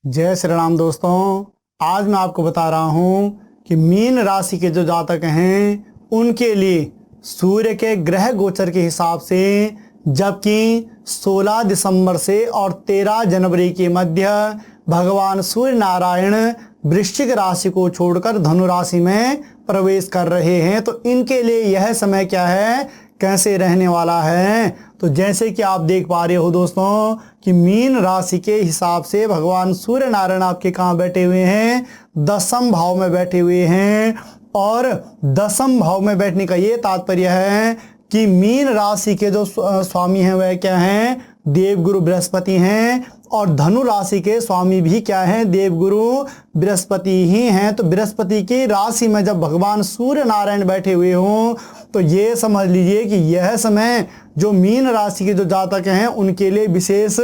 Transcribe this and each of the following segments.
जय श्री राम दोस्तों। आज मैं आपको बता रहा हूँ कि मीन राशि के जो जातक हैं उनके लिए सूर्य के ग्रह गोचर के हिसाब से, जबकि 16 दिसंबर से और 13 जनवरी के मध्य भगवान सूर्य नारायण वृश्चिक राशि को छोड़कर धनु राशि में प्रवेश कर रहे हैं, तो इनके लिए यह समय क्या है, कैसे रहने वाला है। तो जैसे कि आप देख पा रहे हो दोस्तों कि मीन राशि के हिसाब से भगवान सूर्य नारायण आपके कहाँ बैठे हुए हैं, दसम भाव में बैठे हुए हैं। और दसम भाव में बैठने का ये तात्पर्य है कि मीन राशि के जो स्वामी हैं वह क्या हैं, देवगुरु बृहस्पति हैं, और धनु राशि के स्वामी भी क्या हैं, देवगुरु बृहस्पति ही हैं। तो बृहस्पति की राशि में जब भगवान सूर्य नारायण बैठे हुए हों तो ये समझ लीजिए कि यह समय जो मीन राशि के जो जातक हैं उनके लिए विशेष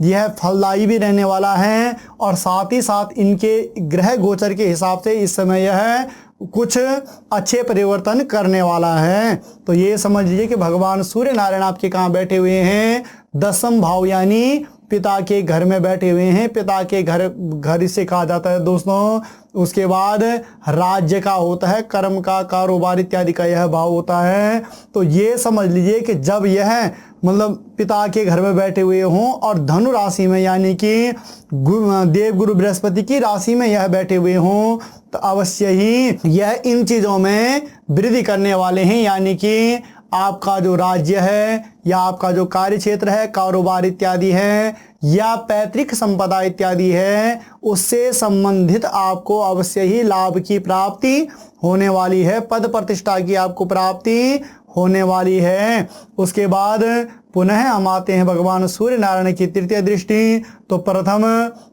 यह फलदायी भी रहने वाला है, और साथ ही साथ इनके ग्रह गोचर के हिसाब से इस समय यह कुछ अच्छे परिवर्तन करने वाला है। तो ये समझ लीजिए कि भगवान सूर्य नारायण आपके कहाँ बैठे हुए हैं, दसम भाव यानी पिता के घर में बैठे हुए हैं। पिता के घर इसे कहा जाता है दोस्तों। उसके बाद राज्य का होता है, कर्म का, कारोबार इत्यादि का यह भाव होता है। तो ये समझ लीजिए कि जब यह पिता के घर में बैठे हुए हों और धनु राशि में यानी कि देवगुरु बृहस्पति की राशि में यह बैठे हुए हों तो अवश्य ही यह इन चीज़ों में वृद्धि करने वाले हैं, यानी कि आपका जो राज्य है या आपका जो कार्य क्षेत्र है, कारोबार इत्यादि है, या पैतृक संपदा इत्यादि है, उससे संबंधित आपको अवश्य ही लाभ की प्राप्ति होने वाली है, पद प्रतिष्ठा की आपको प्राप्ति होने वाली है। उसके बाद पुनः हम आते हैं भगवान सूर्य नारायण की तृतीय दृष्टि। तो प्रथम,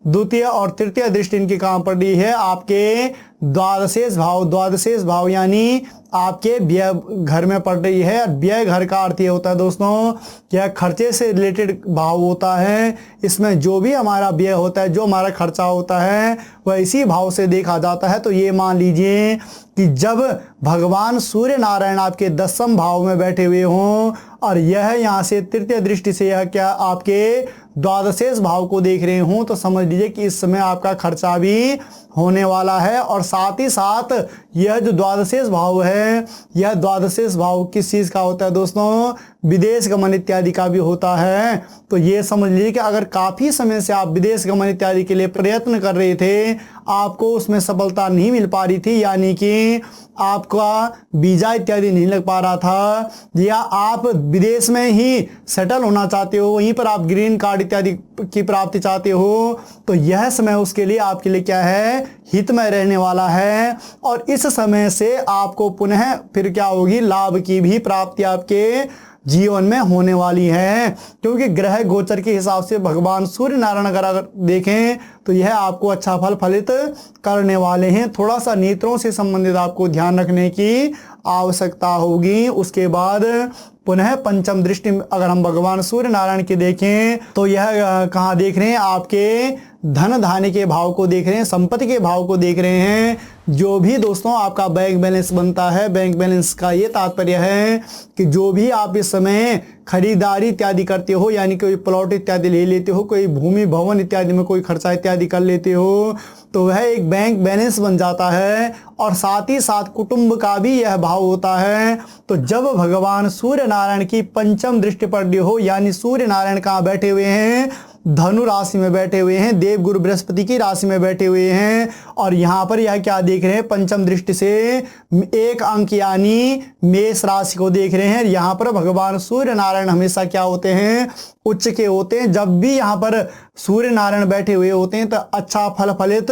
द्वितीय और तृतीय दृष्टि इनकी कहाँ पड़ रही है, आपके द्वादशेष भाव यानी आपके व्यय घर में पड़ रही है। व्यय घर का अर्थ ये होता है दोस्तों, यह खर्चे से रिलेटेड भाव होता है। इसमें जो भी हमारा व्यय होता है, जो हमारा खर्चा होता है, वह इसी भाव से देखा जाता है। तो ये मान लीजिए कि जब भगवान सूर्य नारायण आपके दसम भाव में बैठे हुए हों और यह यहाँ से तृतीय दृष्टि से यह क्या आपके द्वादशेष भाव को देख रहे हों, तो समझ लीजिए कि इस समय आपका खर्चा भी होने वाला है। और साथ ही साथ यह जो द्वादशेष भाव है, यह द्वादशेष भाव किस चीज़ का होता है दोस्तों, विदेश गमन इत्यादि का भी होता है। तो ये समझ लीजिए कि अगर काफ़ी समय से आप विदेश गमन इत्यादि के लिए प्रयत्न कर रहे थे, आपको उसमें सफलता नहीं मिल पा रही थी, यानी कि आपका वीज़ा इत्यादि नहीं लग पा रहा था, या आप विदेश में ही सेटल होना चाहते हो, वहीं पर आप ग्रीन कार्ड इत्यादि की प्राप्ति चाहते हो, तो यह समय उसके लिए आपके लिए क्या है, हितमय रहने वाला है। और इस समय से आपको पुनः फिर क्या होगी, लाभ की भी प्राप्ति आपके जीवन में होने वाली है, क्योंकि ग्रह गोचर के हिसाब से भगवान सूर्य नारायण अगर देखें तो यह आपको अच्छा फल फलित करने वाले हैं। थोड़ा सा नेत्रों से संबंधित आपको ध्यान रखने की आवश्यकता होगी। उसके बाद पुनः पंचम दृष्टि अगर हम भगवान सूर्य नारायण की देखें तो यह कहाँ देख रहे हैं, आपके धन धान्य के भाव को देख रहे हैं, संपत्ति के भाव को देख रहे हैं। जो भी दोस्तों आपका बैंक बैलेंस बनता है, बैंक बैलेंस का ये तात्पर्य है कि जो भी आप इस समय खरीदारी इत्यादि करते हो, यानी कोई प्लॉट इत्यादि ले लेते हो, कोई भूमि भवन इत्यादि में कोई खर्चा इत्यादि कर लेते हो, तो वह एक बैंक बैलेंस बन जाता है। और साथ ही साथ कुटुंब का भी यह भाव होता है। तो जब भगवान सूर्य नारायण की पंचम दृष्टि पड़ रही हो, यानी सूर्य नारायण कहाँ बैठे हुए हैं, धनु राशि में बैठे हुए हैं, देवगुरु बृहस्पति की राशि में बैठे हुए हैं, और यहाँ पर यह क्या देख रहे हैं, पंचम दृष्टि से एक अंक यानी मेष राशि को देख रहे हैं। यहाँ पर भगवान सूर्य नारायण हमेशा क्या होते हैं, उच्च के होते हैं। जब भी यहाँ पर सूर्य नारायण बैठे हुए होते हैं तो अच्छा फल फलित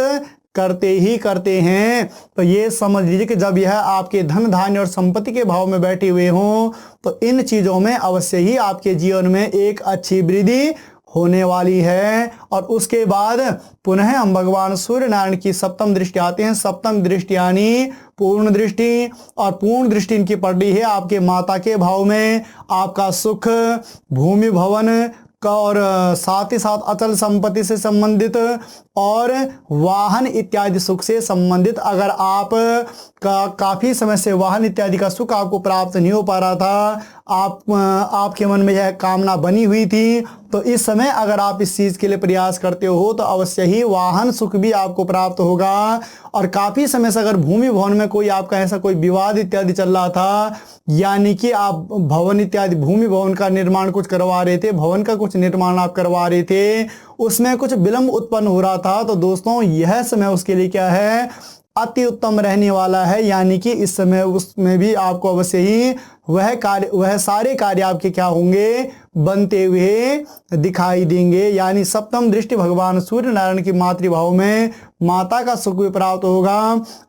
करते ही करते हैं। तो ये समझ लीजिए कि जब यह आपके धन धान्य और संपत्ति के भाव में बैठे हुए हों तो इन चीज़ों में अवश्य ही आपके जीवन में एक अच्छी वृद्धि होने वाली है। और उसके बाद पुनः हम भगवान सूर्य नारायण की सप्तम दृष्टि आते हैं। सप्तम दृष्टि यानी पूर्ण दृष्टि, और पूर्ण दृष्टि इनकी पड़ रही है आपके माता के भाव में। आपका सुख, भूमि भवन का और साथ ही साथ अचल संपत्ति से संबंधित और वाहन इत्यादि सुख से संबंधित, अगर आप काफ़ी समय से वाहन इत्यादि का सुख आपको प्राप्त नहीं हो पा रहा था, आपके मन में यह कामना बनी हुई थी, तो इस समय अगर आप इस चीज़ के लिए प्रयास करते हो तो अवश्य ही वाहन सुख भी आपको प्राप्त होगा। और काफ़ी समय से अगर भूमि भवन में कोई आपका ऐसा कोई विवाद इत्यादि चल रहा था, यानी कि आप भवन इत्यादि भूमि भवन का निर्माण कुछ करवा रहे थे, भवन का कुछ निर्माण आप करवा रहे थे, उसमें कुछ विलंब उत्पन्न हो रहा था, तो दोस्तों यह समय उसके लिए क्या है, अति उत्तम रहने वाला है। यानी कि इस समय उसमें भी आपको अवश्य ही वह सारे कार्य आपके क्या होंगे, बनते हुए दिखाई देंगे। यानी सप्तम दृष्टि भगवान सूर्य नारायण की मातृभाव में माता का सुख भी प्राप्त होगा,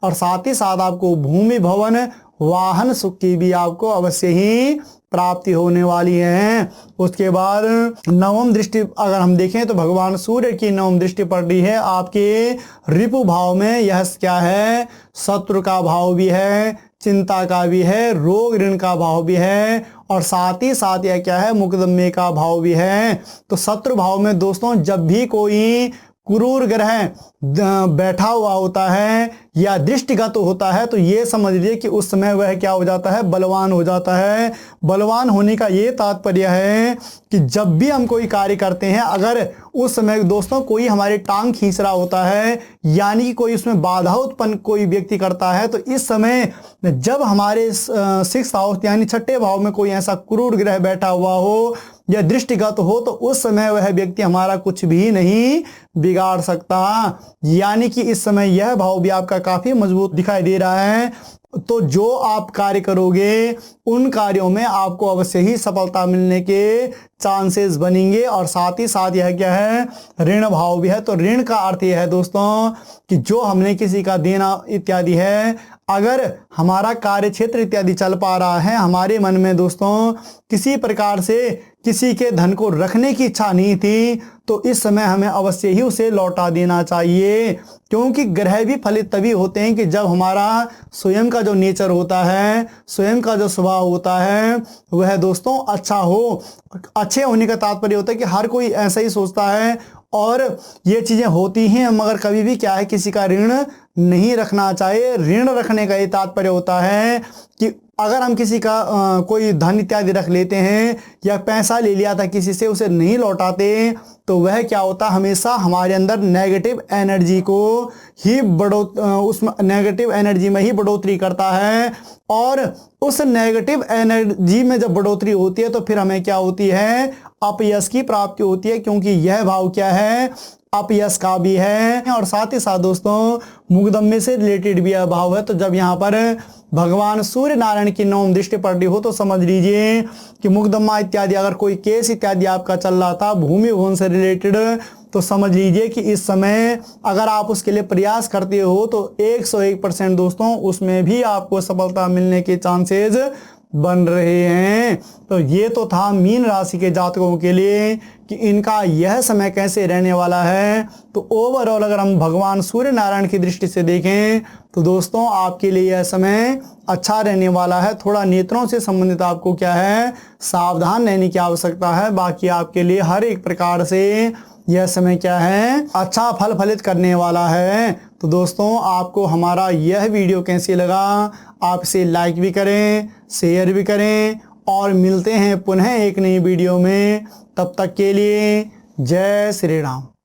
और साथ ही साथ आपको भूमि भवन वाहन सुख की भी आपको अवश्य ही प्राप्ति होने वाली है। उसके बाद नवम दृष्टि अगर हम देखें तो भगवान सूर्य की नवम दृष्टि पड़ रही है आपके रिपु भाव में। यह क्या है, शत्रु का भाव भी है, चिंता का भी है, रोग ऋण का भाव भी है, और साथ ही साथ यह क्या है, मुकदमे का भाव भी है। तो शत्रु भाव में दोस्तों जब भी कोई क्रूर ग्रह बैठा हुआ होता है या दृष्टिगत होता है, तो ये समझ लीजिए कि उस समय वह क्या हो जाता है, बलवान हो जाता है। बलवान होने का ये तात्पर्य है कि जब भी हम कोई कार्य करते हैं, अगर उस समय दोस्तों कोई हमारी टांग खींच रहा होता है, यानी कि कोई उसमें बाधा उत्पन्न कोई व्यक्ति करता है, तो इस समय जब हमारे 6th हाउस यानी छठे भाव में कोई ऐसा क्रूर ग्रह बैठा हुआ हो या दृष्टिगत हो, तो उस समय वह व्यक्ति हमारा कुछ भी नहीं बिगाड़ सकता। यानी कि इस समय यह भाव भी आपका काफी मजबूत दिखाई दे रहा है। तो जो आप कार्य करोगे उन कार्यों में आपको अवश्य ही सफलता मिलने के चांसेस बनेंगे। और साथ ही साथ यह क्या है, ऋण भाव भी है। तो ऋण का अर्थ यह है दोस्तों कि जो हमने किसी का देना इत्यादि है, अगर हमारा कार्य क्षेत्र इत्यादि चल पा रहा है, हमारे मन में दोस्तों किसी प्रकार से किसी के धन को रखने की इच्छा नहीं थी, तो इस समय हमें अवश्य ही उसे लौटा देना चाहिए। क्योंकि ग्रह भी फलित तभी होते हैं कि जब हमारा स्वयं का जो नेचर होता है, स्वयं का जो स्वभाव होता है, वह दोस्तों अच्छा हो। अच्छे होने का तात्पर्य होता है कि हर कोई ऐसा ही सोचता है, और ये चीज़ें होती हैं, मगर कभी भी क्या है, किसी का ऋण नहीं रखना चाहिए। ऋण रखने का ये तात्पर्य होता है कि अगर हम किसी का कोई धन इत्यादि रख लेते हैं या पैसा ले लिया था किसी से, उसे नहीं लौटाते, तो वह क्या होता है, हमेशा हमारे अंदर नेगेटिव एनर्जी को ही उस नेगेटिव एनर्जी में ही बढ़ोतरी करता है। और उस नेगेटिव एनर्जी में जब बढ़ोतरी होती है तो फिर हमें क्या होती है, अपयश की प्राप्ति होती है। क्योंकि यह भाव क्या है, अपयश का भी है, और साथ ही साथ दोस्तों मुकदमे से रिलेटेड भी यह भाव है। तो जब यहाँ पर भगवान सूर्य नारायण की नवम दृष्टि पड़ रही हो, तो समझ लीजिए कि मुकदमा इत्यादि अगर कोई केस इत्यादि आपका चल रहा था भूमि भवन से रिलेटेड, तो समझ लीजिए कि इस समय अगर आप उसके लिए प्रयास करते हो तो 101% दोस्तों उसमें भी आपको सफलता मिलने के चांसेस बन रहे हैं। तो ये तो था मीन राशि के जातकों के लिए कि इनका यह समय कैसे रहने वाला है। तो ओवरऑल अगर हम भगवान सूर्य नारायण की दृष्टि से देखें तो दोस्तों आपके लिए यह समय अच्छा रहने वाला है। थोड़ा नेत्रों से संबंधित आपको क्या है, सावधान रहने की आवश्यकता है। बाकी आपके लिए हर एक प्रकार से यह समय क्या है, अच्छा फल फलित करने वाला है। तो दोस्तों आपको हमारा यह वीडियो कैसे लगा, आप इसे लाइक भी करें, शेयर भी करें, और मिलते हैं पुनः एक नई वीडियो में। तब तक के लिए जय श्री राम।